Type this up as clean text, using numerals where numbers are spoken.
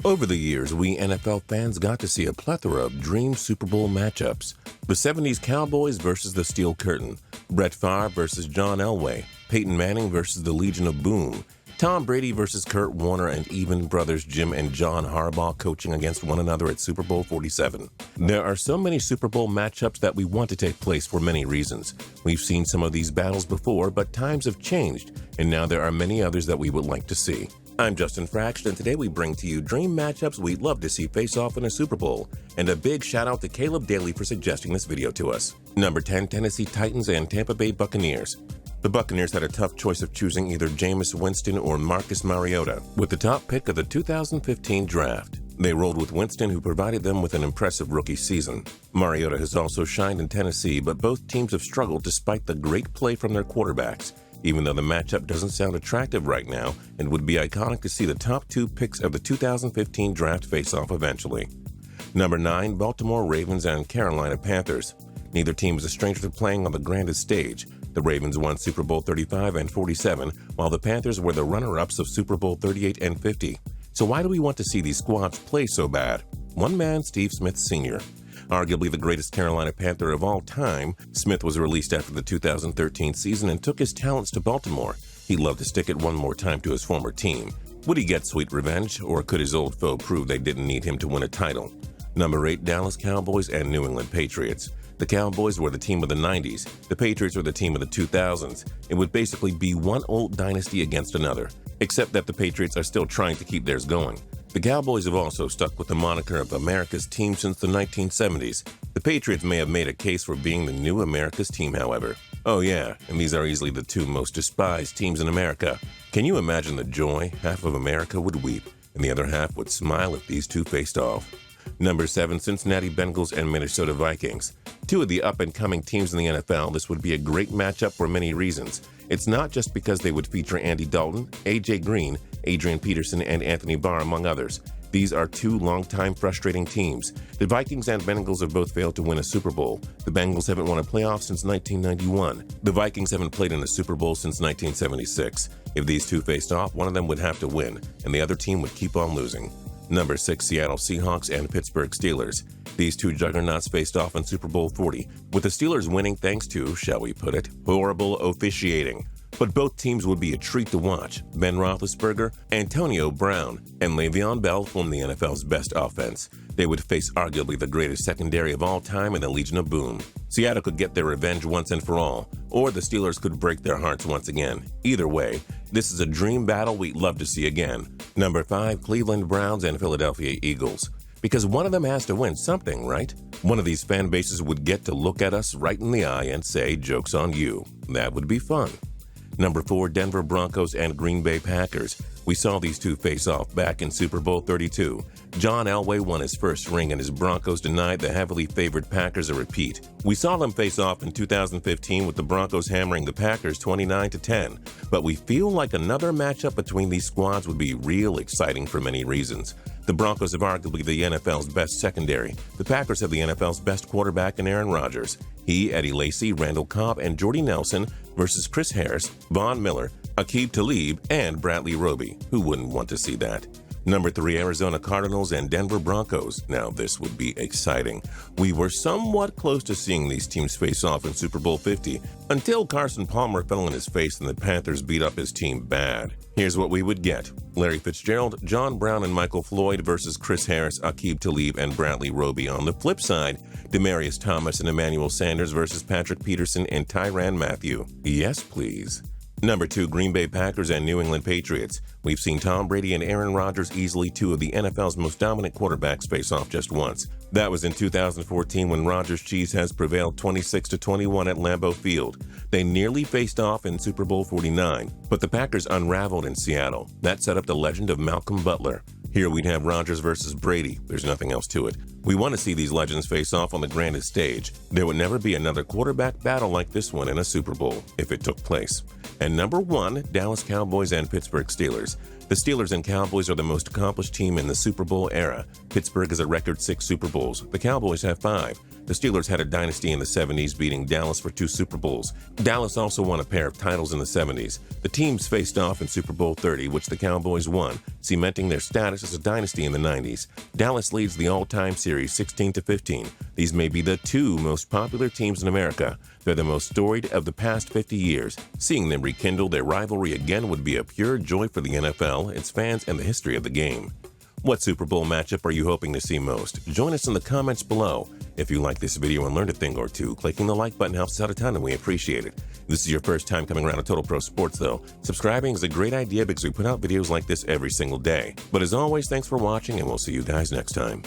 Over the years, we NFL fans got to see a plethora of dream Super Bowl matchups. The 70s Cowboys versus the Steel Curtain, Brett Favre versus John Elway, Peyton Manning versus the Legion of Boom, Tom Brady versus Kurt Warner, and even brothers Jim and John Harbaugh coaching against one another at Super Bowl 47. There are so many Super Bowl matchups that we want to take place for many reasons. We've seen some of these battles before, but times have changed, and now there are many others that we would like to see. I'm Justin Fraxt, and today we bring to you dream matchups we'd love to see face off in a Super Bowl, and a big shout out to Caleb Daly for suggesting this video to us. Number 10, Tennessee Titans and Tampa Bay Buccaneers. The Buccaneers had a tough choice of choosing either Jameis Winston or Marcus Mariota with the top pick of the 2015 draft. They rolled with Winston, who provided them with an impressive rookie season. Mariota has also shined in Tennessee, but both teams have struggled despite the great play from their quarterbacks. Even though the matchup doesn't sound attractive right now, it would be iconic to see the top two picks of the 2015 draft face off eventually. Number 9, Baltimore Ravens and Carolina Panthers. Neither team is a stranger to playing on the grandest stage. The Ravens won Super Bowl 35 and 47, while the Panthers were the runner-ups of Super Bowl 38 and 50. So why do we want to see these squads play so bad? One man, Steve Smith Sr. Arguably the greatest Carolina Panther of all time, Smith was released after the 2013 season and took his talents to Baltimore. He'd love to stick it one more time to his former team. Would he get sweet revenge, or could his old foe prove they didn't need him to win a title? Number 8, Dallas Cowboys and New England Patriots. The Cowboys were the team of the 90s. The Patriots were the team of the 2000s. It would basically be one old dynasty against another, except that the Patriots are still trying to keep theirs going. The Cowboys have also stuck with the moniker of America's team since the 1970s. The Patriots may have made a case for being the new America's team, however. Oh yeah, and these are easily the two most despised teams in America. Can you imagine the joy? Half of America would weep, and the other half would smile if these two faced off. Number 7, Cincinnati Bengals and Minnesota Vikings. Two of the up-and-coming teams in the NFL, this would be a great matchup for many reasons. It's not just because they would feature Andy Dalton, A.J. Green, Adrian Peterson, and Anthony Barr, among others. These are two long-time frustrating teams. The Vikings and Bengals have both failed to win a Super Bowl. The Bengals haven't won a playoff since 1991. The Vikings haven't played in a Super Bowl since 1976. If these two faced off, one of them would have to win, and the other team would keep on losing. Number 6, Seattle Seahawks and Pittsburgh Steelers. These two juggernauts faced off in Super Bowl 40, with the Steelers winning thanks to, shall we put it, horrible officiating. But both teams would be a treat to watch. Ben Roethlisberger, Antonio Brown, and Le'Veon Bell form the NFL's best offense. They would face arguably the greatest secondary of all time in the Legion of Boom. Seattle could get their revenge once and for all, or the Steelers could break their hearts once again. Either way, this is a dream battle we'd love to see again. Number 5, Cleveland Browns and Philadelphia Eagles. Because one of them has to win something, right? One of these fan bases would get to look at us right in the eye and say, "Joke's on you." That would be fun. Number 4, Denver Broncos and Green Bay Packers. We saw these two face off back in Super Bowl 32. John Elway won his first ring and his Broncos denied the heavily favored Packers a repeat. We saw them face off in 2015 with the Broncos hammering the Packers 29-10. But we feel like another matchup between these squads would be real exciting for many reasons. The Broncos have arguably the NFL's best secondary. The Packers have the NFL's best quarterback in Aaron Rodgers. He, Eddie Lacy, Randall Cobb, and Jordy Nelson versus Chris Harris, Von Miller, Aqib Talib, and Bradley Roby. Who wouldn't want to see that? Number 3, Arizona Cardinals and Denver Broncos. Now this would be exciting. We were somewhat close to seeing these teams face off in Super Bowl 50 until Carson Palmer fell on his face and the Panthers beat up his team bad. Here's what we would get. Larry Fitzgerald, John Brown, and Michael Floyd versus Chris Harris, Aqib Talib, and Bradley Roby. On the flip side, Demaryius Thomas and Emmanuel Sanders versus Patrick Peterson and Tyrann Mathieu. Yes, please. Number 2, Green Bay Packers and New England Patriots. We've seen Tom Brady and Aaron Rodgers, easily two of the NFL's most dominant quarterbacks, face off just once. That was in 2014 when Rodgers' Cheeseheads prevailed 26-21 at Lambeau Field. They nearly faced off in Super Bowl 49, but the Packers unraveled in Seattle. That set up the legend of Malcolm Butler. Here we'd have Rodgers versus Brady. There's nothing else to it. We want to see these legends face off on the grandest stage. There would never be another quarterback battle like this one in a Super Bowl, if it took place. And number 1, Dallas Cowboys and Pittsburgh Steelers. The Steelers and Cowboys are the most accomplished team in the Super Bowl era. Pittsburgh has a record 6 Super Bowls. The Cowboys have 5. The Steelers had a dynasty in the 70s, beating Dallas for 2 Super Bowls. Dallas also won a pair of titles in the 70s. The teams faced off in Super Bowl 30, which the Cowboys won, cementing their status as a dynasty in the 90s. Dallas leads the all-time series 16-15. These may be the 2 most popular teams in America. They're the most storied of the past 50 years. Seeing them rekindle their rivalry again would be a pure joy for the NFL, its fans, and the history of the game. What Super Bowl matchup are you hoping to see most? Join us in the comments below. If you like this video and learned a thing or two, clicking the like button helps us out a ton and we appreciate it. If this is your first time coming around to Total Pro Sports though, subscribing is a great idea because we put out videos like this every single day. But as always, thanks for watching and we'll see you guys next time.